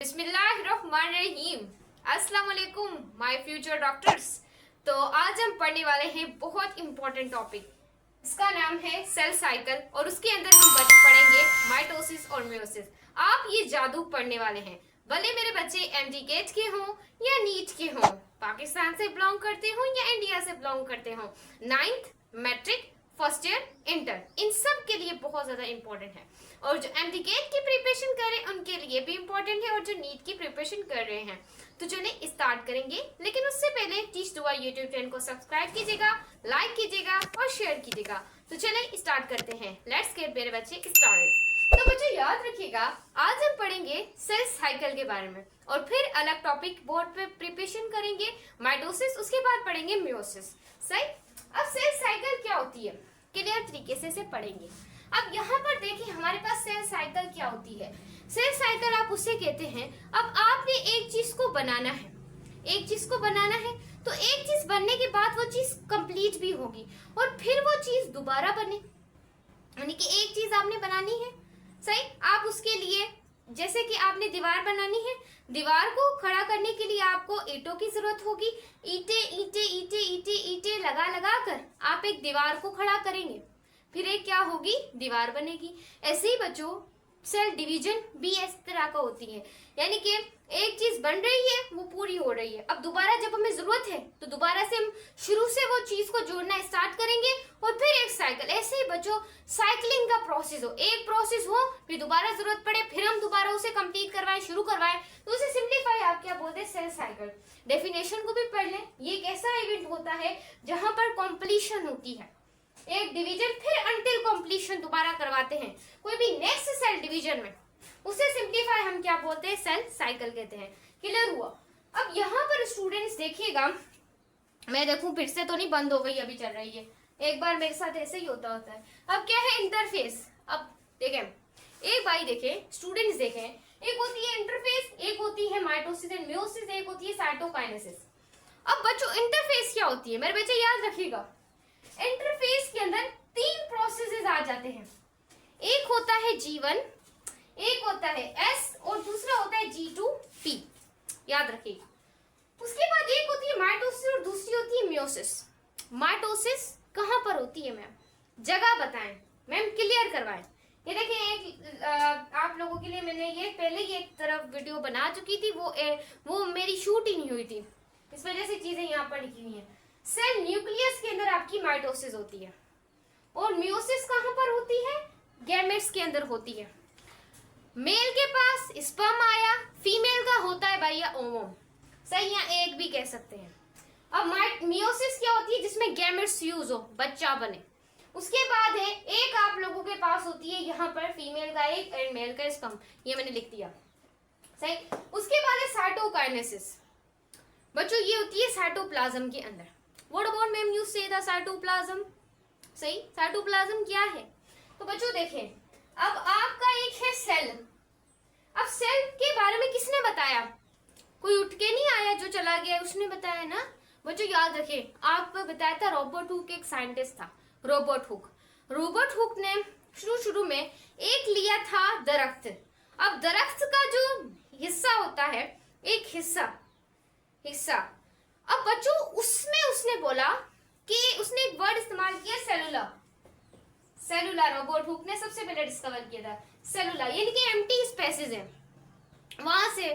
बिस्मिल्लाहिर्रहमानिर्रहीम। अस्सलाम वालेकुम माय फ्यूचर डॉक्टर्स। तो आज हम पढ़ने वाले हैं बहुत इंपॉर्टेंट टॉपिक, इसका नाम है सेल साइकिल और उसके अंदर हम पढ़ेंगे माइटोसिस और मियोसिस। आप ये जादू पढ़ने वाले हैं, भले मेरे बच्चे एमडी गेट के हों या नीट के हों, पाकिस्तान से बिलोंग करते हों या इंडिया से बिलोंग करते हों, 9th matric, first year, inter, इन सब के लिए बहुत ज्यादा इंपॉर्टेंट है। और जो एमडी गेट की प्रिपरेशन कर रहे हैं उनके लिए भी इंपॉर्टेंट है, और जो नीट की प्रिपरेशन कर रहे हैं। तो चलिए स्टार्ट करेंगे, लेकिन उससे पहले टीच दुआ यूट्यूब चैनल को सब्सक्राइब कीजिएगा, लाइक कीजिएगा और शेयर कीजिएगा। तो चलिए स्टार्ट करते हैं। लेट्स गेट मेरे बच्चे स्टार्टेड। तो बच्चे याद रखिएगा, आज हम पढ़ेंगे सेल साइकिल के बारे में और फिर अलग टॉपिक बोर्ड पे प्रिपरेशन करेंगे माइटोसिस, उसके बाद पढ़ेंगे मियोसिस। सही। अब सेल साइकिल क्या होती है क्लियर तरीके से पढ़ेंगे। अब यहाँ पर देखिए हमारे पास सेल साइकिल क्या होती है। सेल साइकिल आप उसे कहते हैं, अब आपने एक चीज को बनाना है, एक चीज को बनाना है तो एक चीज बनने के बाद वो चीज कंप्लीट भी होगी और फिर वो चीज दोबारा बने, यानी कि एक चीज आपने बनानी है। सही। आप उसके लिए जैसे कि आपने दीवार बनानी है, दीवार को खड़ा करने के लिए आपको ईंटों की जरूरत होगी। ईंटे ईंटे ईंटे ईंटे ईंटे लगा लगा कर आप एक दीवार को खड़ा करेंगे, फिर एक क्या होगी, दीवार बनेगी। ऐसे ही बच्चों सेल डिवीजन भी इस तरह का होती है, यानी कि एक चीज बन रही है वो पूरी हो रही है, अब दोबारा जब हमें जरूरत है तो दोबारा से हम शुरू से वो चीज को जोड़ना स्टार्ट करेंगे और फिर एक साइकिल। ऐसे ही बच्चों साइकिलिंग का प्रोसेस हो, एक प्रोसेस हो फिर दोबारा जरूरत पड़े फिर हम दोबारा उसे कंप्लीट करवाएं, शुरू करवाएं, तो उसे सिंप्लीफाई आप क्या बोलते हैं, सेल साइकिल। डेफिनेशन को भी पढ़ लें। ये एक ऐसा इवेंट होता है जहां पर कॉम्प्लीशन होती है, एक डिवीजन फिर अंटिल कंप्लीशन दोबारा करवाते हैं कोई भी नेक्स्ट सेल डिवीजन में, उसे सिंप्लीफाई हम क्या बोलते हैं, सेल साइकिल कहते हैं। क्लियर हुआ। अब यहाँ पर स्टूडेंट्स देखिएगा, मैं देखूं फिर से तो नहीं बंद हो गई, अभी चल रही है, एक बार मेरे साथ ऐसे ही होता है। अब क्या है इंटरफेस। अब देखें, एक बाई देखें, स्टूडेंट्स देखें, एक होती है इंटरफेस, एक होती है माइटोसिस एंड मियोसिस, एक होती है साइटोकाइनेसिस। अब बच्चों इंटरफेस क्या होती है मेरे बच्चे याद रखिएगा, इंटरफेस के अंदर तीन प्रोसेसेस आ जाते हैं, एक होता है G1, एक होता है S और दूसरा होता है G2P, याद रखिएगा। उसके बाद एक होती है माइटोसिस और दूसरी होती है मियोसिस। माइटोसिस कहां पर होती है मैम, जगह बताएं मैम, क्लियर करवाएं। ये देखिए एक आप लोगों के लिए मैंने ये पहले ही एक तरफ वीडियो बना चुकी थी, वो मेरी शूट ही नहीं हुई थी, इस वजह से चीजें यहाँ पर लिखी हुई हैं। सेल न्यूक्लियस के अंदर आपकी माइटोसिस होती है और मियोसिस कहां पर होती है, गैमेट्स के अंदर होती है। मेल के पास स्पर्म आया, फीमेल का होता है भैया ओवम, सही, या एग भी कह सकते हैं। अब मियोसिस क्या होती है, जिसमें गैमेट्स फ्यूज हो, बच्चा बने। उसके बाद है एक आप लोगों के पास होती है यहाँ पर फीमेल का एग एंड मेल का स्पर्म, ये मैंने लिख दिया, सही। उसके बाद है साइटोकाइनेसिस बच्चों, ये होती है साइटोप्लाज्म के अंदर। What about मैम यू से द साइटोप्लाज्म, सही। साइटोप्लाज्म क्या है, तो बच्चों देखें, अब आपका एक है सेल। अब सेल के बारे में किसने बताया, कोई उठ के नहीं आया जो चला गया, उसने बताया ना बच्चों, याद रखें। आपको बताया था रॉबर्ट हुक एक साइंटिस्ट था, रॉबर्ट हुक। रॉबर्ट हुक ने शुरू में एक लिया था दरख्त। अब दरख्त का जो हिस्सा होता है, एक हिस्सा, अब बच्चों उसमें उसने बोला कि उसने एक वर्ड इस्तेमाल किया, सेलुलर। रॉबर्ट हुक ने सबसे पहले डिस्कवर किया था सेलुलर, यानी कि एम्प्टी स्पेसेस है। वहां से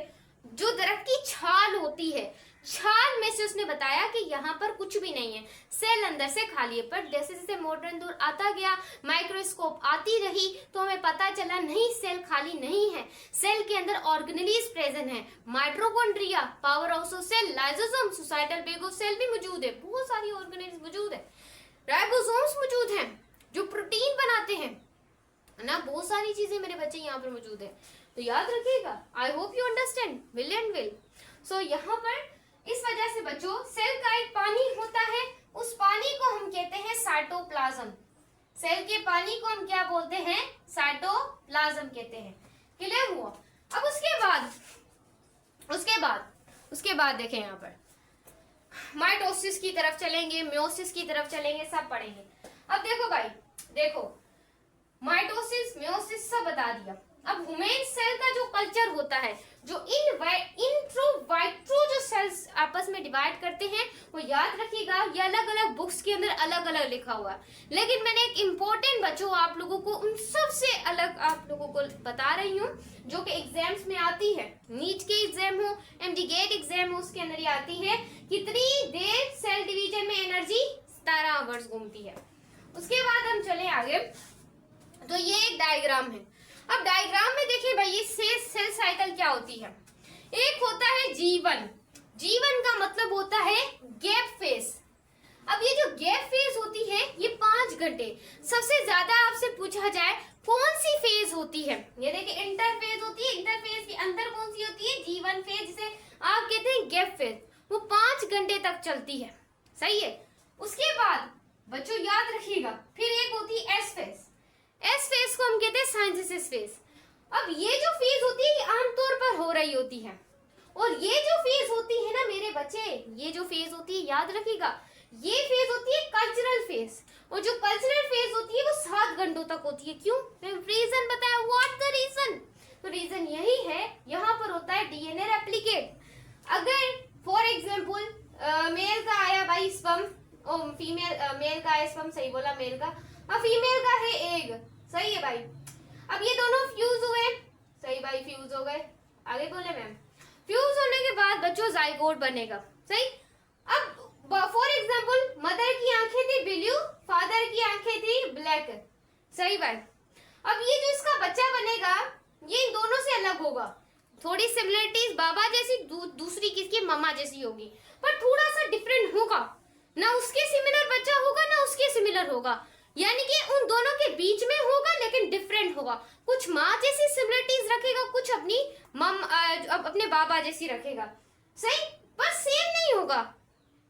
जो दरख्त की छाल होती है, छाल में से उसने बताया कि यहाँ पर कुछ भी नहीं है, सेल अंदर से खाली है। पर जैसे जैसे मॉडर्न दौर आता गया, माइक्रोस्कोप आती रही, तो हमें पता चला नहीं, सेल खाली नहीं है, सेल के अंदर ऑर्गेनेलीज प्रेजेंट है, mitochondria, power house of cell, lysosome, suicidal bag of cell भी मौजूद है, बहुत सारी ऑर्गेनेलीज मौजूद है, राइबोसोम्स मौजूद हैं जो प्रोटीन बनाते हैं ना, बहुत सारी चीजें मेरे बच्चे यहाँ पर मौजूद है। तो याद रखिएगा, I hope you understand, will and will. So यहाँ पर इस वजह से बच्चों सेल का एक पानी होता है, उस पानी को हम कहते हैं साइटोप्लाज्म। सेल के पानी को हम क्या बोलते हैं, साइटोप्लाज्म कहते हैं। क्लियर हुआ। अब उसके बाद देखें, यहाँ पर माइटोसिस की तरफ चलेंगे, मियोसिस की तरफ चलेंगे, सब पढ़ेंगे। अब देखो भाई, देखो माइटोसिस मियोसिस सब बता दिया, अब ह्यूमन सेल का जो कल्चर होता है, जो इंट्रो वाइट्रो जो सेल्स आपस में डिवाइड करते हैं, वो याद रखिएगा ये अलग अलग बुक्स के अंदर अलग अलग लिखा हुआ है, लेकिन मैंने एक इम्पोर्टेंट बच्चों आप लोगों को उन सब से अलग आप लोगों को बता रही हूँ, जो कि एग्जाम्स में आती है। नीट के एग्जाम हो, एमडी गेट एग्जाम हो, उसके अंदर ये आती है कितनी देर सेल डिवीजन में एनर्जी 17 आवर्स घूमती है। उसके बाद हम चले आगे, तो ये एक डायग्राम है। अब डायग्राम में देखिए भाई, ये सेल साइकिल क्या होती है। एक होता है जीवन, जीवन का मतलब होता है गैप फेज। अब ये जो गैप फेज होती है ये 5 घंटे। सबसे ज्यादा आपसे पूछा जाए कौन सी फेज होती है, ये देखिए इंटरफेज होती है। इंटरफेज के अंदर कौन सी होती है, जीवन फेज, जिसे आप कहते हैं गैप फेज, वो 5 घंटे तक चलती है। सही है। उसके बाद बच्चों याद रखिएगा, फिर एक होती है एस फेज। एस फेज को हम कहते हैं साइंथिसिस फेज। अब ये जो फेज होती है आमतौर पर हो रही होती है, और ये जो फेज होती है ना मेरे बच्चे, ये जो फेज होती है याद रखिएगा, ये फेज होती है कल्चरल फेज। और जो कल्चरल फेज होती है वो 7 घंटों तक होती है। क्यों? रीजन बताया, व्हाट द रीजन? तो रीजन यही है, यहाँ पर होता है डीएनए रेप्लिकेट। अगर फॉर एग्जाम्पल मेल का आया भाई स्पर्म, फीमेल मेल का आया स्पर्म, सही बोला मेल का, और फीमेल का है एग, सही है भाई। अब ये दोनों फ्यूज हुए, सही भाई, फ्यूज हो गए। आगे बोले मैम, फ्यूज होने के बाद बच्चों जाइगोट बनेगा, सही। अब फॉर एग्जाम्पल मदर की आंखें थी ब्लू, फादर की आंखें थी ब्लैक, सही भाई। अब ये जो इसका बच्चा बनेगा ये इन दोनों से अलग होगा। थोड़ी सिमिलरिटीज बाबा जैसी, दूसरी किसकी, मम्मा जैसी होगी, पर थोड़ा सा डिफरेंट होगा। ना उसके सिमिलर बच्चा होगा ना उसके सिमिलर होगा, यानी कि उन दोनों के बीच में होगा लेकिन डिफरेंट होगा। कुछ माँ जैसी सिमिलरिटीज रखेगा, कुछ अपने बाबा जैसी रखेगा, सही, पर सेम नहीं होगा।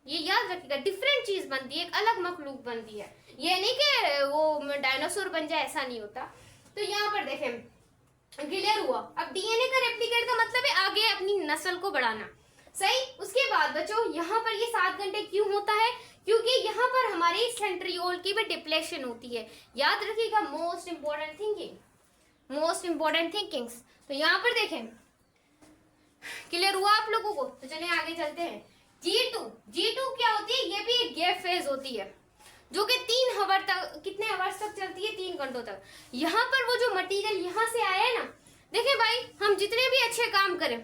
ये याद रखिएगा, डिफरेंट चीज बनती है, एक अलग मखलूक बनती है। ये नहीं कि वो डायनासोर बन जाए, ऐसा नहीं होता। तो यहाँ पर देखें, क्लियर हुआ। अब डीएनए का रेप्लिकेट का मतलब है आगे अपनी नस्ल को बढ़ाना, सही। उसके बाद बच्चों यहाँ पर ये 7 घंटे क्यों होता है, क्योंकि यहाँ पर हमारे सेंट्रियोल की भी डिप्लेशन होती है। याद रखिएगा, most important thinking, most important thinkings. तो यहाँ पर देखें, क्लियर हुआ आप लोगों को? तो चलिए आगे चलते हैं। G2 क्या होती है, ये भी एक गैप फेज होती है, जो कि 3 आवर तक, कितने आवर्स तक चलती है, 3 घंटों तक। यहाँ पर वो जो मटेरियल यहाँ से आया है ना, देखें भाई, हम जितने भी अच्छे काम करें,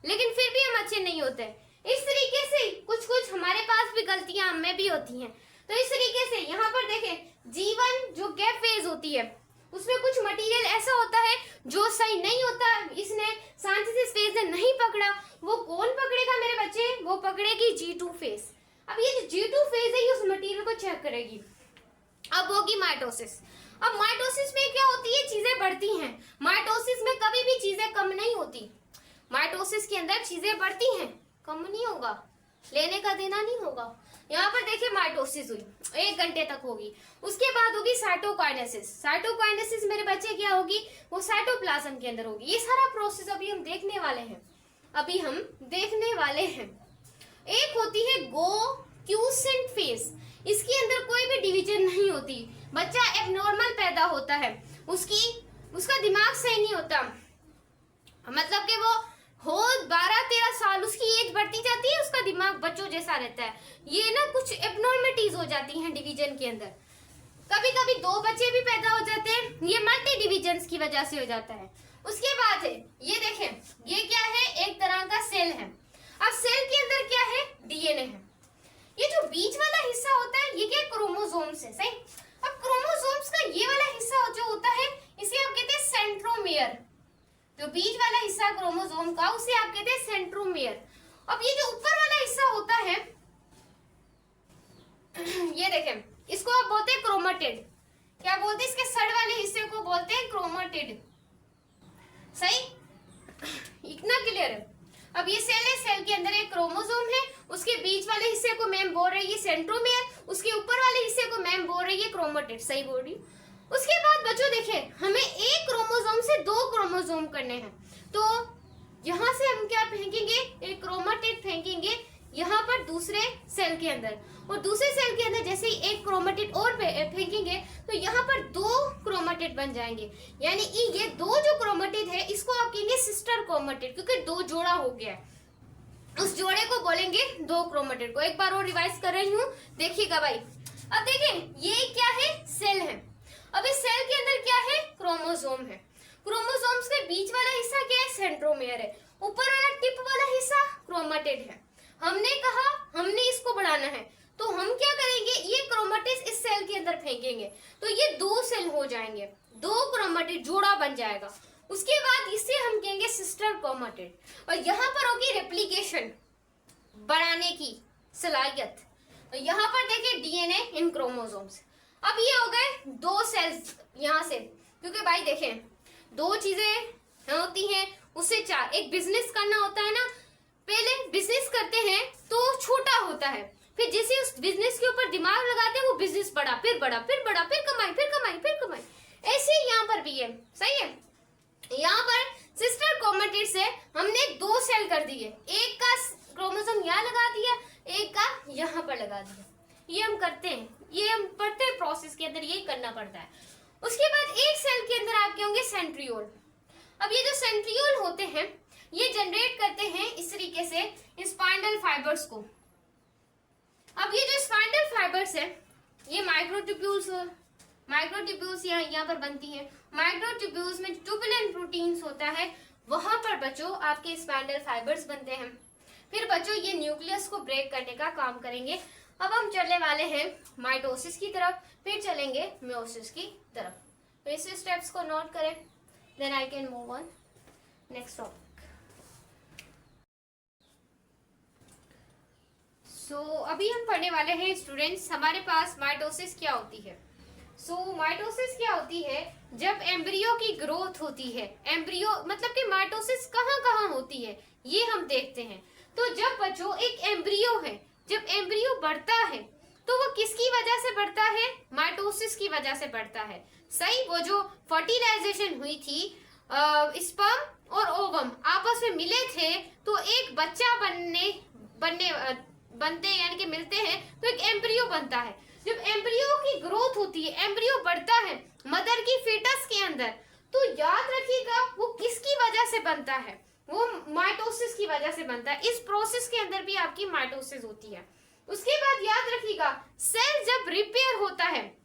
लेकिन फिर भी हम अच्छे नहीं होते। इस तरीके से कुछ हमारे पास भी गलतियां हमें भी होती हैं। तो इस तरीके से यहाँ पर देखें, जीवन जो गैप फेज होती है उसमें कुछ मटेरियल ऐसा होता है जो सही नहीं होता, इसने साइंथिसिस फेज ने नहीं पकड़ा। वो कौन पकड़ेगा मेरे बच्चे? वो पकड़ेगी G2 फेज। अब ये जो G2 फेज है ये उस मटेरियल को चेक करेगी। अब होगी माइटोसिस। अब माइटोसिस में क्या होती है, चीजें बढ़ती हैं। माइटोसिस में कभी भी चीजें कम नहीं होती। माइटोसिस के अंदर चीजें बढ़ती हैं, कम नहीं होगा, लेने का देना नहीं होगा। यहाँ पर देखिए माइटोसिस हुई, 1 घंटे तक होगी। उसके बाद होगी साइटोकाइनेसिस। साइटोकाइनेसिस मेरे बच्चे क्या होगी, वो साइटोप्लाज्म के अंदर होगी। ये सारा प्रोसेस अभी हम देखने वाले हैं। एक होती है क्यूसेंट फेज, इसके अंदर कोई भी डिवीजन नहीं होती। बच्चा एबनॉर्मल पैदा होता है, उसका दिमाग सही नहीं होता, मतलब कि वो हो 12-13 साल, उसकी एज बढ़ती जाती है, उसका दिमाग बच्चों जैसा रहता है। ये ना कुछ एबनॉर्मलिटीज हो जाती हैं डिवीजन के अंदर। कभी कभी 2 बच्चे भी पैदा हो जाते हैं, ये मल्टी डिवीजन की वजह से हो जाता है। उसके बाद है, ये देखें, ये क्या है, एक तरह का सेल है। अब सेल के अंदर क्या है, डीएनए है। ये जो बीच वाला हिस्सा होता है ये क्या, क्रोमोसोम्स है, सही। अब क्रोमोसोम्स का ये वाला हिस्सा जो होता है इसे आप कहते हैं सेंट्रोमियर। जो बीच वाला हिस्सा क्रोमोसोम का उसे आप कहते हैं सेंट्रोमियर। अब ये जो ऊपर वाला हिस्सा होता है ये देखें, इसको आप बोलते हैं क्रोमेटिड। क्या बोलते हैं, इसके सड़ वाले हिस्से को बोलते हैं क्रोमेटिड, सही, इतना क्लियर है। अब ये सेल है, सेल के अंदर एक क्रोमोसोम है, उसके बीच वाले हिस्से को मैम बोल रही है सेंट्रोमियर, उसके ऊपर वाले हिस्से को मैम बोल रही है क्रोमेटिड, सही बोल रही हूँ। उसके बाद बच्चों देखें, हमें एक क्रोमोसोम से 2 क्रोमोसोम करने हैं, तो यहाँ से हम क्या फेंकेंगे, एक क्रोमेटिड फेंकेंगे यहाँ पर दूसरे सेल के अंदर, और दूसरे सेल के अंदर जैसे ही एक क्रोमेटिड और फेंकेंगे तो यहाँ पर 2 क्रोमेटिड क्रोमेटिड बन जाएंगे। यानी ये दो जो क्रोमेटिड है इसको आप कहेंगे सिस्टर क्रोमेटिड, क्योंकि दो जोड़ा हो गया है, उस जोड़े को बोलेंगे दो क्रोमेटिड को। एक बार और रिवाइज कर रही हूँ, देखिएगा भाई। अब देखें ये क्या है, सेल है। अब इस सेल के अंदर क्या है, क्रोमोसोम है। क्रोमोसोम्स के बीच वाला हिस्सा क्या है, सेंट्रोमियर है। ऊपर वाला टिप वाला हिस्सा क्रोमेटिड है। हमने कहा हमने इसको बढ़ाना है, तो हम क्या करेंगे, ये क्रोमेटिड्स इस सेल के अंदर फेंकेंगे, तो ये दो सेल हो जाएंगे, दो क्रोमेटिड जोड़ा बन जाएगा। उसके बाद इसे हम कहेंगे सिस्टर क्रोमेटिड, और यहाँ पर होगी रेप्लिकेशन, बढ़ाने की सलाहियत। तो यहाँ पर देखिए डीएनए इन क्रोमोसोम्स। अब ये हो गए दो सेल्स यहाँ से, क्योंकि भाई देखें दो चीजें होती हैं उससे चार। एक बिजनेस करना होता है ना, पहले बिजनेस करते हैं तो छोटा होता है, फिर जैसे उस बिजनेस के ऊपर दिमाग लगाते हैं वो बिजनेस बढ़ा, फिर बढ़ा, फिर बढ़ा, फिर कमाई, फिर कमाई, फिर कमाई। ऐसे ही यहाँ पर भी है, सही है। यहाँ पर सिस्टर क्रोमेटिड से हमने दो सेल कर दिए, एक का क्रोमोसोम यहाँ लगा दिया, एक का यहाँ पर लगा दिया। ये हम करते हैं, ये हम पढ़ते हैं प्रोसेस के अंदर, यही करना पड़ता है। उसके बाद एक सेल के अंदर आपके होंगे सेंट्रियोल। अब ये जो सेंट्रियोल होते हैं ये जनरेट करते हैं इस तरीके से स्पाइंडल फाइबर्स को। अब ये जो स्पाइंडल फाइबर्स है ये माइक्रोट्यूब्यूल्स यहाँ पर बनती है। माइक्रोट्यूब्यूल्स में ट्यूबुलेंट प्रोटीन्स होता है, वहां पर बच्चों आपके स्पाइंडल फाइबर्स बनते हैं। फिर बच्चों ये न्यूक्लियस को ब्रेक करने का काम करेंगे। अब हम चलने वाले हैं माइटोसिस की तरफ, फिर चलेंगे मियोसिस की तरफ। तो इस स्टेप्स को नोट करें, then I can move on next topic. So अभी हम पढ़ने वाले हैं स्टूडेंट्स, हमारे पास माइटोसिस क्या होती है। माइटोसिस क्या होती है, जब एम्ब्रियो की ग्रोथ होती है। एम्ब्रियो मतलब कि माइटोसिस कहाँ कहाँ होती है ये हम देखते हैं। तो जब बच्चों एक एम्ब्रियो है, जब एम्ब्रियो बढ़ता है तो वो किसकी वजह से बढ़ता है, माइटोसिस की वजह से बढ़ता है। सही, वो जो फर्टिलाइजेशन हुई थी, स्पर्म और ओवम आपस में मिले थे तो एक बच्चा बनते यानी कि मिलते हैं तो एक एम्ब्रियो बनता है। जब एम्ब्रियो की ग्रोथ होती है, एम्ब्रियो बढ़ता है मदर की फीटस के अंदर, तो याद रखिएगा वो किसकी वजह से बनता है, वो माइटोसिस की वजह से बनता है। इस प्रोसेस के अंदर भी आपकी माइटोसिस होती है। उसके बाद याद रखिएगा सेल जब रिपेयर होता है,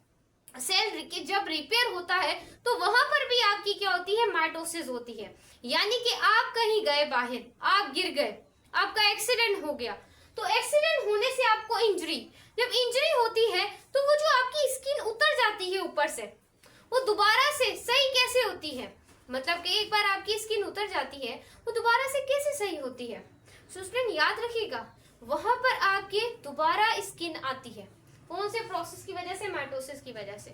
सेल जब रिपेयर होता है तो वहां पर भी आपकी क्या होती है, माइटोसिस होती है। यानी कि आप कहीं गए बाहर, आप गिर गए, आपका एक्सीडेंट हो गया, तो एक्सीडेंट होने से आपको इंजरी, जब इंजरी होती है तो वो जो आपकी स्किन उतर जाती है ऊपर से, वो दोबारा से सही कैसे होती है, मतलब कि एक बार आपकी स्किन उतर जाती है वो दोबारा से कैसे सही होती है। स्टूडेंट याद रखिएगा वहां पर आपके दोबारा स्किन आती है, कौन से प्रोसेस की वजह से, माइटोसिस की वजह से।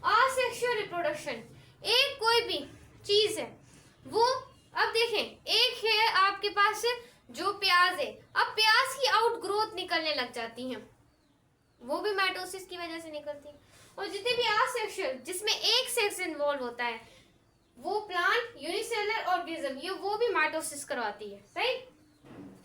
असेक्सुअल रिप्रोडक्शन, एक कोई भी चीज है वो, अब देखें एक है आपके पास जो प्याज है, अब प्याज की आउटग्रोथ निकलने लग जाती है, वो भी माइटोसिस की वजह से निकलती है। और जितने भी असेक्सुअल जिसमें एक सेक्स इन्वॉल्व होता है, वो प्लांट यूनिसेलुलर ऑर्गेनिज्म, ये वो भी माइटोसिस करवाती है। सही,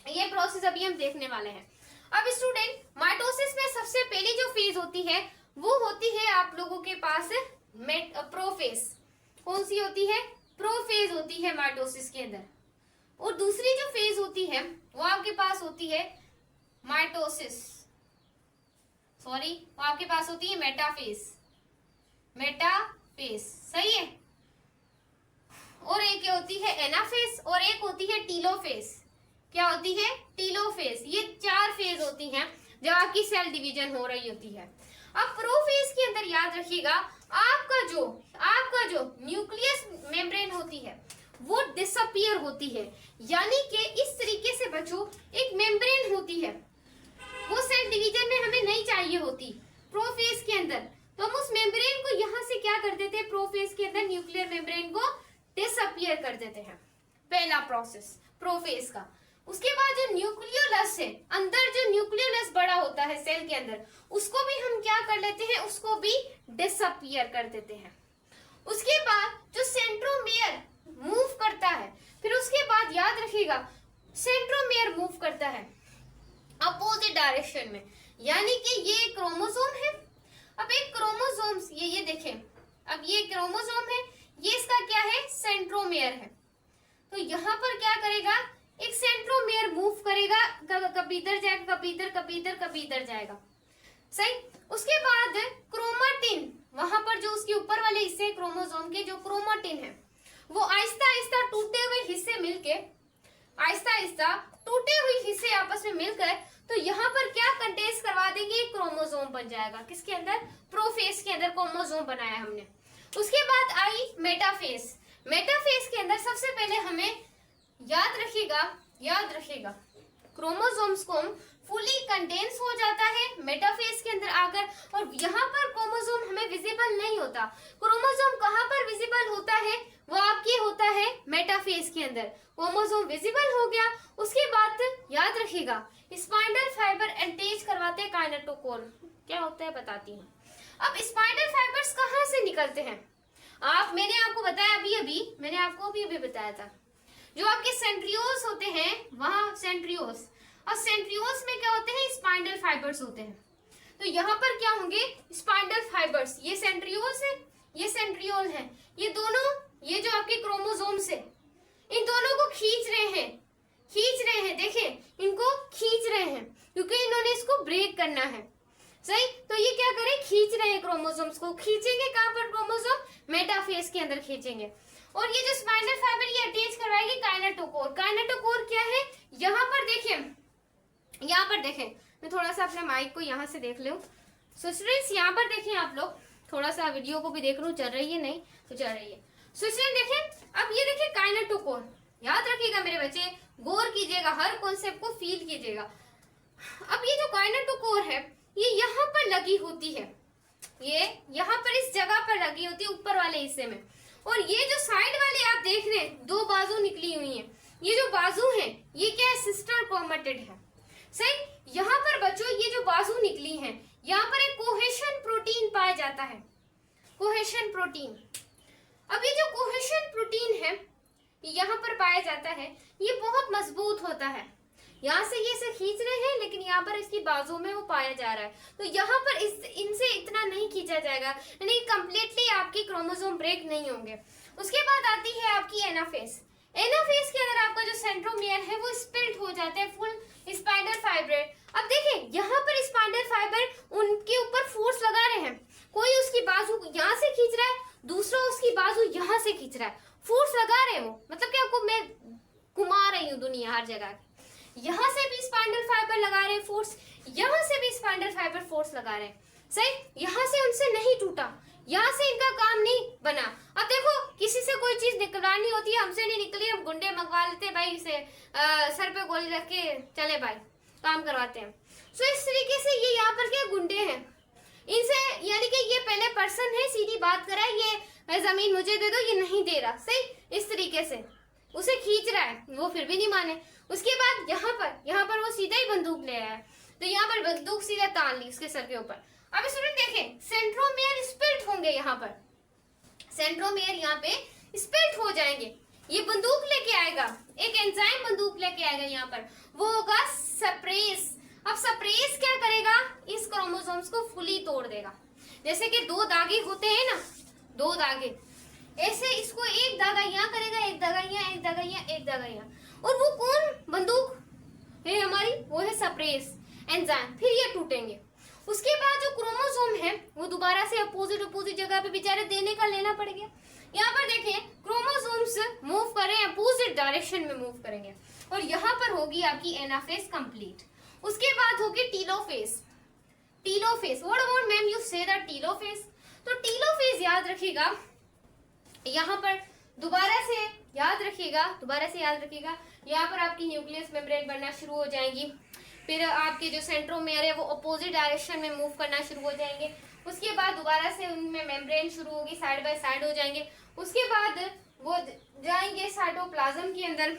ये प्रोसेस अभी हम देखने वाले हैं। अब स्टूडेंट माइटोसिस में सबसे पहली जो फेज होती है वो होती है आप लोगों के पास प्रोफेज। कौन सी होती है, प्रोफेज होती है माइटोसिस के अंदर। और दूसरी जो फेज होती है वो आपके पास होती है माइटोसिस, सॉरी वो आपके पास होती है मेटाफेज। मेटाफेज सही है। और एक होती है एनाफेज और एक होती है टीलोफेज। क्या होती है, टीलोफेज। ये चार फेज होती हैं जब आपकी सेल डिवीजन हो रही होती है। अब प्रोफेज के अंदर याद रखिएगा आपका जो न्यूक्लियस मेम्ब्रेन होती है वो डिसअपियर होती है। यानी कि इस तरीके से बच्चों एक मेम्ब्रेन होती है, वो सेल डिवीजन में हमें नहीं चाहिए होती प्रोफेज के अंदर, तो हम उस मेम्ब्रेन को यहाँ से क्या कर देते हैं, प्रोफेज के अंदर न्यूक्लियर मेम्ब्रेन को डिसअपियर कर देते हैं। पहला प्रोसेस प्रोफेज का। उसके बाद जो न्यूक्लियोलस है, अंदर जो न्यूक्लियोलस बड़ा होता है सेल के अंदर, उसको भी हम क्या कर लेते हैं, उसको भी डिसअपियर कर देते हैं। उसके बाद जो सेंट्रोमियर मूव करता है, फिर उसके बाद याद रखिएगा सेंट्रोमियर मूव करता है अपोजिट डायरेक्शन में, यानी कि ये क्रोमोसोम है। अब एक क्रोमोसोम्स ये देखें, अब ये क्रोमोसोम है, ये इसका क्या है, सेंट्रोमेयर है। तो यहाँ पर क्या करेगा, एक सेंट्रोमेयर मूव करेगा, कभी इधर जाएगा, कभी इधर, कभी इधर, कभी इधर जाएगा, सही। उसके बाद क्रोमाटिन, वहां पर जो उसके ऊपर वाले हिस्से क्रोमोसोम के जो क्रोमाटिन है, वो आहिस्ता आहिस्ता टूटे हुए हिस्से मिलके, आहिस्ता आहिस्ता टूटे हुए हिस्से आपस में मिलकर, तो यहाँ पर क्या कंटेंस करवा देंगे, क्रोमोसोम बन जाएगा। किसके अंदर, प्रोफेज के अंदर क्रोमोसोम बनाया हमने। उसके बाद आई मेटाफेज। मेटाफेज के अंदर सबसे पहले हमें याद रखिएगा क्रोमोसोम्स को फुली कंटेन्स हो जाता है मेटाफेज के अंदर आकर, और यहाँ पर क्रोमोसोम हमें विजिबल नहीं होता। क्रोमोसोम कहाँ पर विजिबल होता है, वो आपके होता है मेटाफेज के अंदर। क्रोमोसोम विजिबल हो गया, उसके बाद याद रखिएगा स्पाइंडल फाइबर अटैच करवाते हैं काइनेटोकोर। क्या होता है बताती हूँ। अब स्पाइंडल फाइबर्स कहाँ से निकलते हैं, मैंने आपको बताया मैंने आपको अभी बताया था, जो आपके सेंट्रियोल्स होते हैं, वहां सेंट्रियोल्स, और सेंट्रियोल्स में क्या होते हैं, स्पाइंडल फाइबर्स होते हैं। तो यहाँ पर क्या होंगे, स्पाइंडल फाइबर्स। ये सेंट्रियोल्स है, ये सेंट्रियोल है, ये दोनों, ये जो आपके क्रोमोसोम्स है, इन दोनों को खींच रहे हैं, देखें इनको खींच रहे हैं, क्योंकि इन्होंने इसको ब्रेक करना है, सही। तो ये क्या करें, खींच रहे हैं क्रोमोसोम्स को। खींचेंगे कहाँ पर, क्रोमोसोम मेटाफेज के अंदर खींचेंगे। और ये जो स्पाइंडल फाइबर ये अटैच करवाएगी काइनेटोकोर। काइनेटोकोर क्या है, यहाँ पर देखें, मैं थोड़ा सा अपने माइक को यहाँ से देख लूं। सो स्टूडेंट्स यहाँ पर देखें, आप लोग थोड़ा सा वीडियो को भी देख लूं, चल रही है नहीं तो चल रही है। सो स्टूडेंट देखें, अब ये देखिए काइनेटोकोर, याद रखिएगा मेरे बच्चे, गौर कीजिएगा, हर कॉन्सेप्ट को फील कीजिएगा। अब ये जो काइनेटोकोर है, ये यहाँ पर लगी होती है, ये यहाँ पर इस जगह पर लगी होती है, ऊपर वाले हिस्से में। और ये जो साइड वाले आप देख रहे हैं, दो बाजू निकली हुई हैं, ये जो बाजू है, ये क्या है, सिस्टर क्रोमेटिड है, सही। यहाँ पर बच्चों ये जो बाजू निकली है, यहाँ पर एक कोहेशन प्रोटीन पाया जाता है, कोहेशन प्रोटीन। अब ये जो कोहेशन प्रोटीन है, यहाँ पर पाया जाता है, ये बहुत मजबूत होता है। यहाँ से ये इसे खींच रहे हैं, लेकिन यहाँ पर इसकी बाजू में वो पाया जा रहा है, तो यहाँ पर इनसे इतना नहीं खींचा जाएगा, यानी कंप्लीटली आपकी क्रोमोसोम ब्रेक नहीं होंगे। उसके बाद आती है आपकी एनाफेज। एनाफेज के अंदर आपका जो सेंट्रोमियर है वो स्प्लिट हो जाता है, फुल स्पाइंडल फाइबर। अब देखिए यहाँ पर स्पाइंडल फाइबर उनके ऊपर फोर्स लगा रहे हैं, कोई उसकी बाजू यहाँ से खींच रहा है, दूसरा उसकी बाजू यहाँ से खींच रहा है, फोर्स लगा रहे हैं वो, मतलब क्या, आपको मैं घुमा रही हूँ दुनिया हर जगह। यहाँ से भी स्पाइंडल फाइबर लगा रहे हैं फोर्स, यहाँ से भी स्पाइंडल फाइबर फोर्स लगा रहे हैं, सही। यहाँ से उनसे नहीं टूटा, यहाँ से इनका काम नहीं बना। अब देखो किसी से कोई चीज निकलवानी होती है, हमसे नहीं निकली, हम गुंडे मंगवा लेते भाई से, सर पे गोली रख के चले भाई काम करवाते हैं। सो इस तरीके से ये यहाँ पर क्या गुंडे हैं, इनसे, यानी कि ये पहले पर्सन है, सीधी बात करा है, ये जमीन मुझे दे दो, ये नहीं दे रहा, सही। इस तरीके से उसे खींच रहा है, वो फिर भी नहीं माने। उसके बाद यहाँ पर वो सीधा ही बंदूक ले आया है, तो यहाँ पर बंदूक सीधा तान ली उसके सर के ऊपर। अब स्टूडेंट देखें, सेंट्रोमियर स्प्लिट होंगे, यहाँ पर सेंट्रोमियर यहाँ पे स्प्लिट हो जाएंगे, ये बंदूक लेके आएगा, एक एंजाइम बंदूक लेके आएगा, यहाँ पर वो होगा सप्रेस। अब सप्रेस क्या करेगा, इस क्रोमोसोम्स को फुली तोड़ देगा। जैसे कि दो धागे होते हैं ना, दो धागे, ऐसे इसको एक धागा यहाँ करेगा, एक धागा यहाँ, एक धागा यहाँ, एक धागा यहाँ, और वो कौन बंदूक है हमारी, वो है सप्रेस एंजाइम। फिर ये टूटेंगे। उसके बाद जो क्रोमोसोम है वो दोबारा से अपोजिट जगह पे बेचारे देने का लेना पड़ेगा। यहाँ पर देखें क्रोमोसोम्स मूव कर रहे हैं, अपोजिट डायरेक्शन में मूव करेंगे, और यहाँ पर होगी आपकी एनाफेज कंप्लीट। उसके बाद होगी telophase. Telophase, what about ma'am you say that telophase? तो टीलोफेज याद रखिएगा, यहाँ पर दोबारा से याद रखिएगा, यहाँ पर आपकी न्यूक्लियस मेम्ब्रेन बनना शुरू हो जाएगी। फिर आपके जो सेंट्रोमियर है वो अपोजिट डायरेक्शन में मूव करना शुरू हो जाएंगे। उसके बाद दोबारा से उनमें मेम्ब्रेन शुरू होगी, साइड बाय साइड हो जाएंगे। उसके बाद वो जाएंगे साइटोप्लाज्म के अंदर,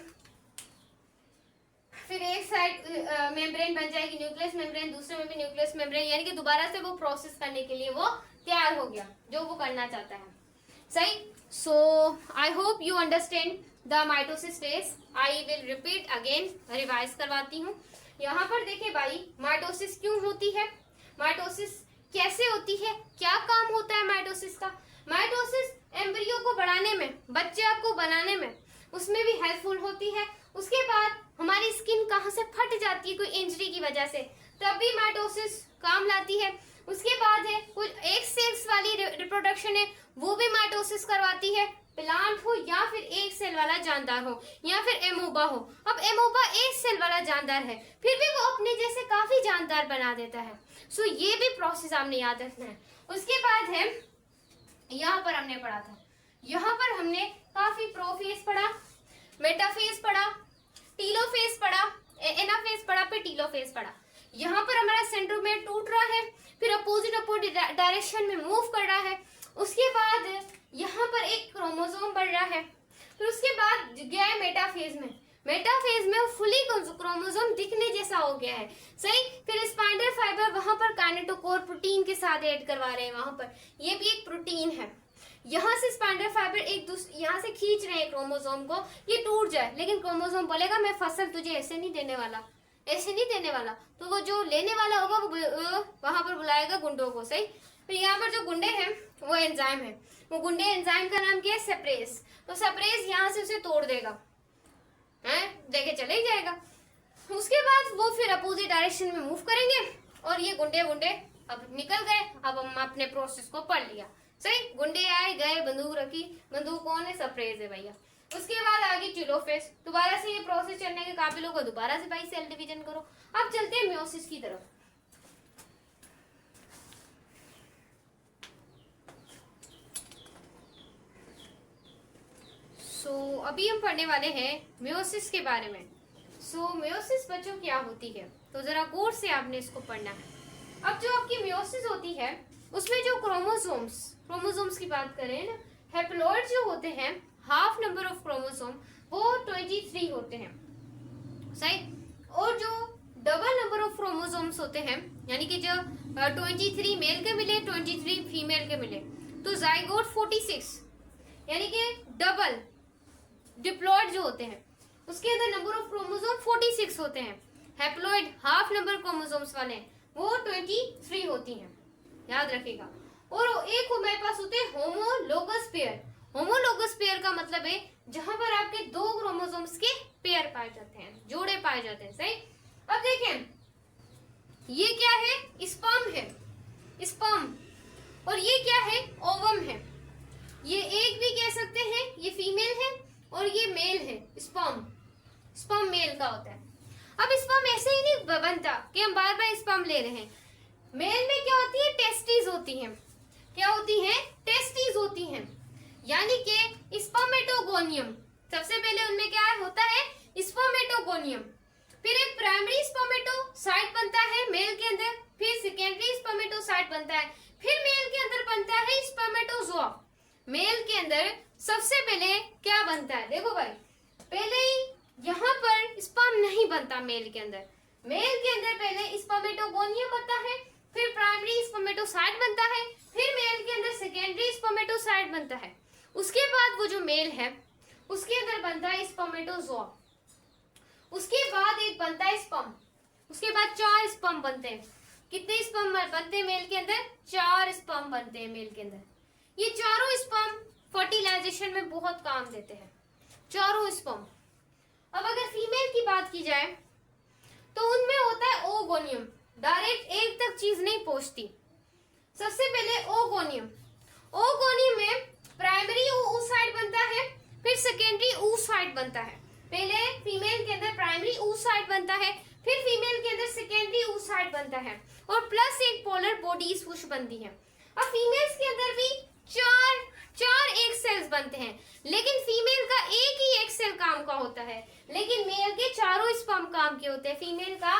फिर एक साइड मेम्ब्रेन बन जाएगी न्यूक्लियस मेम्ब्रेन, दूसरे में भी न्यूक्लियस मेम्ब्रेन, यानी कि दोबारा से वो प्रोसेस करने के लिए वो तैयार हो गया जो वो करना चाहता है, सही। So I hope you understand the mitosis phase. I will repeat again, revise करवाती हूँ। यहाँ पर देखिए भाई, माइटोसिस क्यों होती है, माइटोसिस कैसे होती है, क्या काम होता है माइटोसिस का। माइटोसिस बच्चा को बनाने में उसमें भी हेल्पफुल होती है। उसके बाद हमारी स्किन कहाँ से फट जाती है कोई इंजरी की वजह से, तब भी माइटोसिस काम लाती है। उसके बाद है कुछ एक सेल्स वाली रिप्रोडक्शन है, वो भी माइटोसिस करवाती है, प्लांट हो या फिर एक सेल वाला जानदार हो या फिर एमोबा हो। अब एमोबा एक सेल वाला जानदार है, फिर भी वो अपने जैसे काफी जानदार बना देता है। सो ये भी प्रोसेस आपने याद रखना है। उसके बाद है यहाँ पर हमने पढ़ा था, यहाँ पर हमने काफी प्रोफेज पढ़ा, मेटाफेज पढ़ा, टीलोफेज पढ़ा, एनाफेज पढ़ा, फिर टीलोफेज पढ़ा। यहाँ पर हमारा सेंट्रोमेयर टूट रहा है, फिर अपोजिट डायरेक्शन में मूव कर रहा है। उसके बाद यहाँ पर एक क्रोमोसोम बढ़ रहा है, फिर उसके बाद गया है मेटाफेज में। मेटाफेज में फुली क्रोमोसोम दिखने जैसा हो गया है, सही। फिर स्पाइंडल फाइबर वहां पर काइनेटोकोर प्रोटीन के साथ ऐड करवा रहे हैं, वहां पर ये भी एक प्रोटीन है। यहाँ से स्पाइंडल फाइबर एक दूसरे यहाँ से खींच रहे हैं क्रोमोसोम को, ये टूट जाए, लेकिन क्रोमोसोम बोलेगा मैं फसल तुझे ऐसे नहीं देने वाला, ऐसे नहीं देने वाला। तो वो जो लेने वाला होगा वो वहां पर बुलाएगा गुंडों को, सही। फिर यहाँ पर जो गुंडे हैं वो एंजाइम है, वो गुंडे एंजाइम का नाम क्या है, सेपरेज। तो सेपरेज यहाँ से उसे तोड़ देगा, हैं, देके चले ही जाएगा। उसके बाद वो फिर अपोजिट डायरेक्शन में मूव करेंगे और ये गुंडे अब निकल गए। अब हम अपने प्रोसेस को पढ़ लिया, सही। गुंडे आए गए, बंदूक रखी, बंदूक कौन है, सेपरेज है भैया। उसके बाद आगे टीलोफेज, दोबारा से ये प्रोसेस चलने के काबिल होगा, दोबारा से भाई सेल डिवीजन करो। अब चलते हैं मियोसिस की तरफ। अभी हम पढ़ने वाले हैं मियोसिस के बारे में। मियोसिस बच्चों क्या होती है, तो जरा गौर से आपने इसको पढ़ना है। अब जो आपकी मियोसिस होती है उसमें जो क्रोमोसोम्स की बात करें ना, हैप्लॉइड जो होते हैं, हाफ नंबर ऑफ क्रोमोसोम वो 23 होते हैं, सही। और जो डबल नंबर ऑफ क्रोमोसोम्स होते हैं, यानी कि जो 23 मेल के मिले, 23 फीमेल के मिले, तो जाइगोट 46, यानी कि डबल डिप्लॉइड जो होते हैं उसके अंदर नंबर ऑफ क्रोमोसोम 46 होते हैं। हैप्लॉइड हाफ नंबर क्रोमोसोम्स वाले वो 23 होती हैं, याद रखिएगा। और एक हमारे पास होते हैं होमोलोगस पेयर। होमोलोगस पेयर का मतलब है जहां पर आपके दो क्रोमोसोम्स के पेयर पाए जाते हैं, जोड़े पाए जाते हैं, सही। अब देखें ये क्या है, स्पर्म है, स्पर्म। और ये क्या है, ओवम है। ये एक भी कह सकते हैं, ये फीमेल है और ये मेल है, स्पर्म मेल का होता है। अब स्पर्म ऐसे ही नहीं बनता कि हम बार बार स्पर्म ले रहे हैं। मेल में क्या होती है, टेस्टिस होती हैं। क्या होती हैं, टेस्टिस होती हैं, यानी कि स्पर्मेटोगोनियम। सबसे पहले उनमें क्या होता है, स्पर्मेटोगोनियम। फिर एक प्राइमरी स्पर्मेटोसाइट बनता है मेल के अंदर, फिर सेकेंडरी स्पर्मेटोसाइट बनता है, फिर मेल के अंदर बनता है स्पर्मेटोजोआ। मेल के अंदर सबसे पहले क्या बनता है, देखो भाई, पहले ही यहाँ पर स्पर्म नहीं बनता मेल के अंदर। मेल के अंदर पहले स्पर्मेटोगोनियम बनता है, फिर प्राइमरी स्पर्मेटोसाइट बनता है, फिर मेल के अंदर सेकेंडरी स्पर्मेटोसाइट बनता है। उसके बाद वो जो मेल है उसके अंदर बनता है स्पर्मेटोजोआ। उसके बाद एक बनता है स्पर्म। उसके बाद 4 स्पर्म बनते हैं। कितने स्पर्म बनते हैं मेल के अंदर, 4 स्पर्म बनते हैं मेल के अंदर। ये चारों स्पर्म फर्टिलाइजेशन में बहुत काम देते हैं, चारों स्पर्म। अब अगर फीमेल की बात की जाए तो उनमें होता है ओगोनियम, डायरेक्ट एक तक चीज नहीं पहुंचती। सबसे पहले ओगोनियम में प्राइमरी oocyte बनता है, फिर सेकेंडरी oocyte बनता है। पहले फीमेल के अंदर प्राइमरी oocyte बनता है, फिर फीमेल के अंदर सेकेंडरी oocyte बनता है, और प्लस एक पोलर बॉडी पुश बनती है। अब फीमेल्स के अंदर भी चार एक सेल्स बनते हैं, लेकिन फीमेल का एक ही एक सेल काम का होता है, लेकिन मेल के चारों स्पर्म काम के होते हैं। फीमेल का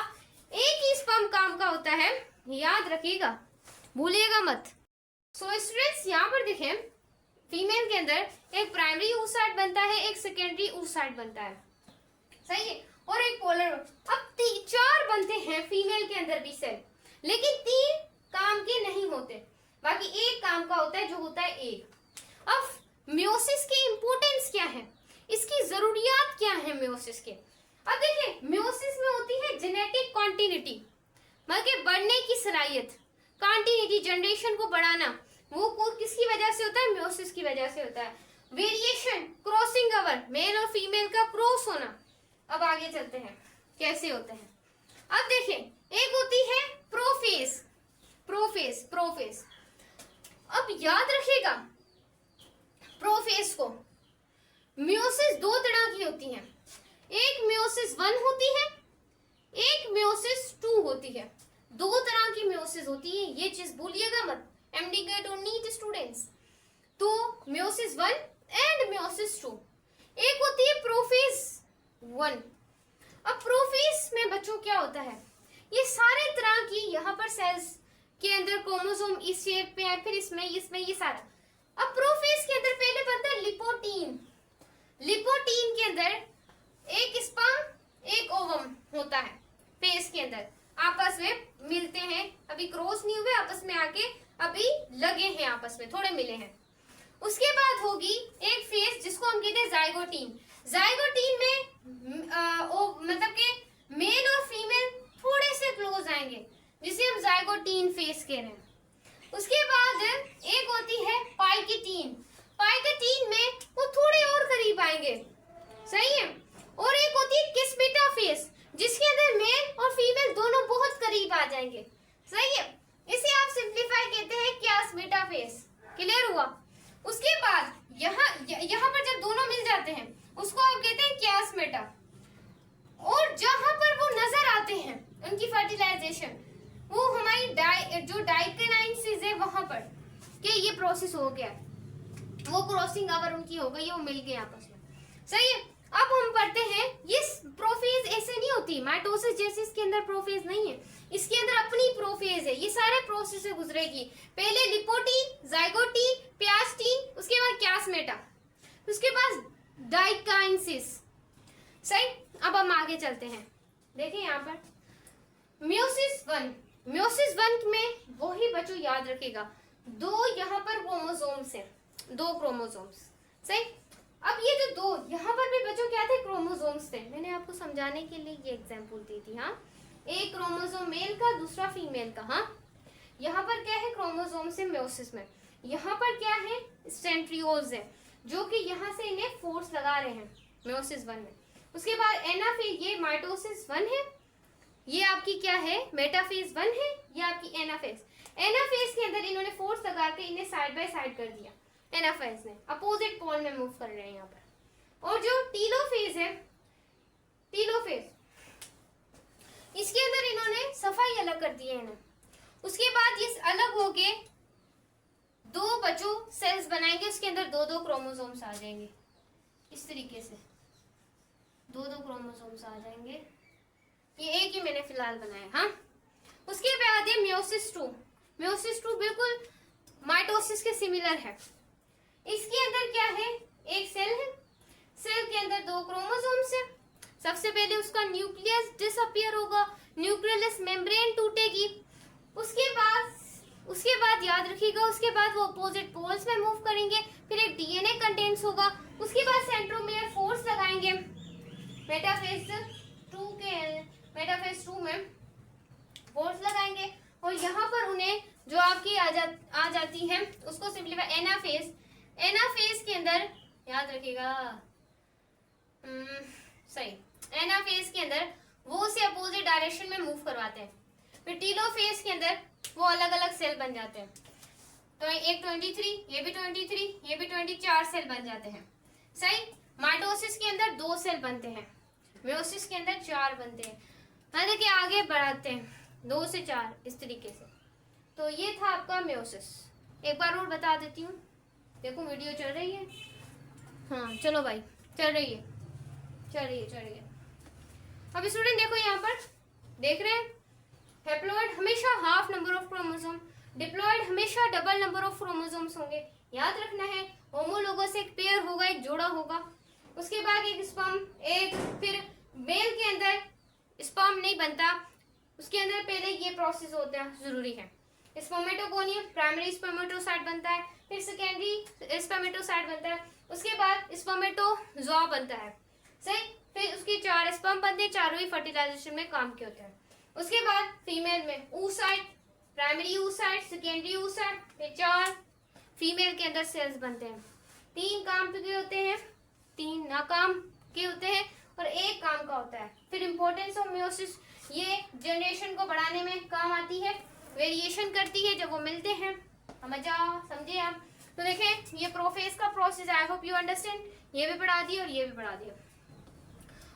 एक ही स्पर्म काम का होता है, याद रखिएगा, भूलिएगा मत। सो स्टूडेंट्स यहाँ पर देखें, फीमेल के अंदर एक प्राइमरी oocyte बनता है, एक सेकेंडरी oocyte बनता है, सही है, और एक पोलर। अब 4 बनते हैं फीमेल के अंदर भी सेल, लेकिन 3 काम के नहीं होते, बाकी एक काम का होता है जो होता है एक। अब मियोसिस की इंपोर्टेंस क्या है, इसकी जरूरियात क्या है मियोसिस के। अब देखिए, मियोसिस में होती है जेनेटिक कॉन्टिन्यूटी, मतलब बढ़ने की सलाहियत, कॉन्टिन्यूटी, जनरेशन को बढ़ाना, वो किसकी वजह से होता है, मियोसिस की वजह से होता है। वेरिएशन, क्रॉसिंग ओवर, मेल और फीमेल का क्रॉस होना। अब आगे चलते हैं कैसे होते हैं। अब देखिए, एक होती है प्रोफेज, प्रोफेज, प्रोफेज। अब याद रखिएगा प्रोफेज को, मियोसिस दो तरह की होती है, एक मियोसिस 1 होती है, एक मियोसिस 2 होती है। दो तरह की मियोसिस होती है, ये चीज भूलिएगा मत, एमडी गेट और नीट स्टूडेंट्स। तो मियोसिस 1 एंड मियोसिस 2। एक होती है प्रोफेज 1। अब प्रोफेज में बच्चों क्या होता है, ये सारे तरह की यहाँ पर सेल्स के अंदर क्रोमोसोम इस शेप पे है, फिर इसमें ये सारा। अब प्रोफेज के अंदर पहले बनता है लिपोटीन। लिपोटीन के अंदर एक स्पर्म एक ओवम होता है, फेस के अंदर आपस में मिलते हैं, अभी क्रॉस नहीं हुए, आपस में आके अभी लगे हैं, आपस में थोड़े मिले हैं। उसके बाद होगी एक फेस जिसको हम कहते हैं जाइगोटीन। जाइगोटीन में मतलब के मेल और फीमेल थोड़े से क्लोज आएंगे, जिसे हम जाइगोटीन फेस कह रहे हैं। उसके बाद एक होती है पाइकेटीन। पाइकेटीन में वो थोड़े और करीब आएंगे, सही है। और एक होती है किस्मेटा फेस, जिसके अंदर मेल और फीमेल दोनों बहुत करीब आ जाएंगे, सही है। इसे आप सिंप्लीफाई कहते हैं क्यास्मेटा फेस। क्लियर हुआ। उसके बाद यहाँ पर जब दोनों मिल जाते हैं उसको आप कहते हैं क्यास्मेटा। और जहां पर वो नजर आते हैं उनकी फर्टिलाइजेशन, वो हमारी जो डाइकेनाइंसिस है वहां पर कि ये प्रोसेस हो गया, वो क्रॉसिंग ओवर उनकी हो गई, वो मिल गए आपस में, सही है। अब हम पढ़ते हैं, ये प्रोफेज ऐसे नहीं होती, माइटोसिस जैसे इसके अंदर प्रोफेज नहीं है, इसके अंदर अपनी प्रोफेज है। ये सारे प्रोसेस से गुजरेगी, पहले लिपोटीन, जाइगोटीन, प्यास्टीन, उसके बाद क्यास्मेटा, उसके बाद डाइकाइंसिस, सही। अब हम आगे चलते हैं, देखिए यहाँ पर मियोसिस 1। मियोसिस 1 में वही बच्चों याद रखेगा, दो यहाँ पर क्रोमोसोम्स हैं, दो क्रोमोसोम्स, सही। अब ये जो दो यहाँ पर भी बच्चों क्या थे, क्रोमोसोम्स थे। मैंने आपको समझाने के लिए ये एग्जांपल दी थी, हाँ। एक क्रोमोसोम मेल का, दूसरा फीमेल का, हाँ। यहाँ पर क्या है, क्रोमोसोम से मियोसिस में, यहाँ पर क्या है, सेंट्रियोल्स है, जो कि यहाँ से इन्हें फोर्स लगा रहे हैं मियोसिस 1 में। उसके बाद एनाफेज, ये माइटोसिस 1 है, ये आपकी क्या है, मेटाफेज 1 है, ये आपकी एनाफेज। एनाफेज के अंदर इन्होंने फोर्स लगा के इन्हें साइड बाय साइड कर दिया, एनाफेज ने अपोजिट पोल में मूव कर रहे हैं यहाँ पर। और जो टीलोफेज है, टीलोफेज, इसके अंदर इन्होंने सफाई अलग कर दी है इन्हें। उसके बाद ये अलग होके दो बच्चों सेल्स बनाएंगे, उसके अंदर दो दो क्रोमोसोम्स आ जाएंगे, इस तरीके से दो दो क्रोमोसोम्स आ जाएंगे। ये एक ही मैंने फिलहाल बनाया, हाँ। उसके बाद है मियोसिस 2। मियोसिस 2 बिल्कुल माइटोसिस के सिमिलर है। इसके अंदर क्या है, एक सेल है, सेल के अंदर दो क्रोमोसोम्स है। सबसे पहले उसका न्यूक्लियस डिसअपियर होगा, न्यूक्लियस मेम्ब्रेन टूटेगी। उसके बाद याद रखिएगा, उसके बाद वो अपोजिट पोल्स में मूव करेंगे, फिर एक डीएनए कंटेंट्स होगा, उसके बाद सेंट्रोमियर फोर्स लगाएंगे मेटाफेज 2 में फोर्स लगाएंगे। और यहाँ पर उन्हें जो आपकी आ जाती है उसको सिंपलीफाई एनाफेज। एनाफेज के अंदर याद रखिएगा, सही, एनाफेज के अंदर वो उसे अपोजिट डायरेक्शन में मूव करवाते हैं। फिर टीलोफेज के अंदर वो अलग अलग सेल बन जाते हैं, तो एक 23, ये भी 23, ये भी 24 सेल बन जाते हैं, सही। माइटोसिस के अंदर 2 सेल बनते हैं, मियोसिस के अंदर 4 बनते हैं। मतलब कि आगे बढ़ाते हैं 2 से 4 इस तरीके से। तो ये था आपका मियोसिस। एक बार और बता देती हूँ, देखो वीडियो चल रही है, हाँ चलो भाई, चल रही है। अब स्टूडेंट देखो यहाँ पर देख रहे हैं, हैप्लॉइड हमेशा half number of chromosome, diploid हमेशा डबल नंबर ऑफ क्रोमोसोम्स होंगे। याद रखना है, होमोलोगस एक पेयर होगा, एक जोड़ा होगा। उसके बाद एक स्पर्म, एक फिर मेल के अंदर स्पर्म नहीं बनता, उसके अंदर पहले ये प्रोसेस होता है, जरूरी है। स्पर्मेटोगोनियम, प्राइमरी स्पर्मेटोसाइट बनता है, फिर सेकेंडरी स्पर्मेटोसाइट बनता है, उसके बाद स्पर्मेटोजोआ बनता है, सही। फिर उसके 4 स्पर्म बनते हैं, चारों ही फर्टिलाइजेशन में काम के होते हैं। उसके बाद फीमेल में oocyte, primary oocyte, secondary oocyte, फिर 4 फीमेल के अंदर सेल्स बनते हैं। 3 काम के होते हैं, 3 नाकाम के होते हैं और 1 काम का होता है। फिर इम्पोर्टेंस ऑफ मेयोसिस, ये जनरेशन को बढ़ाने में काम आती है, वेरिएशन करती है जब वो मिलते हैं। समझे आप? तो देखें ये प्रोफेज का process, I hope you understand. ये भी पढ़ा दिया और ये भी पढ़ा दिया।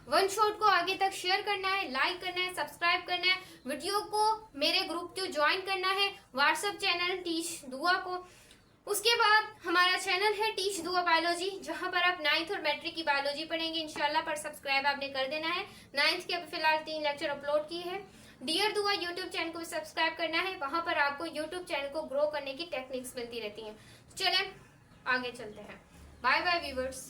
वन शॉट को आगे तक शेयर करना है, लाइक करना है, सब्सक्राइब करना है, वीडियो को मेरे ग्रुप को ज्वाइन करना है, व्हाट्सएप चैनल टीच दुआ को। उसके बाद हमारा चैनल है टीच दुआ बायोलॉजी, जहां पर आप 9th और मैट्रिक की बायोलॉजी पढ़ेंगे इंशाल्लाह। पर सब्सक्राइब आपने कर देना है। 9th के अभी फिलहाल 3 लेक्चर अपलोड किए हैं। डियर दुआ यूट्यूब चैनल को सब्सक्राइब करना है, वहां पर आपको यूट्यूब चैनल को ग्रो करने की टेक्निक्स मिलती रहती हैं। चलें आगे चलते हैं। Bye bye viewers.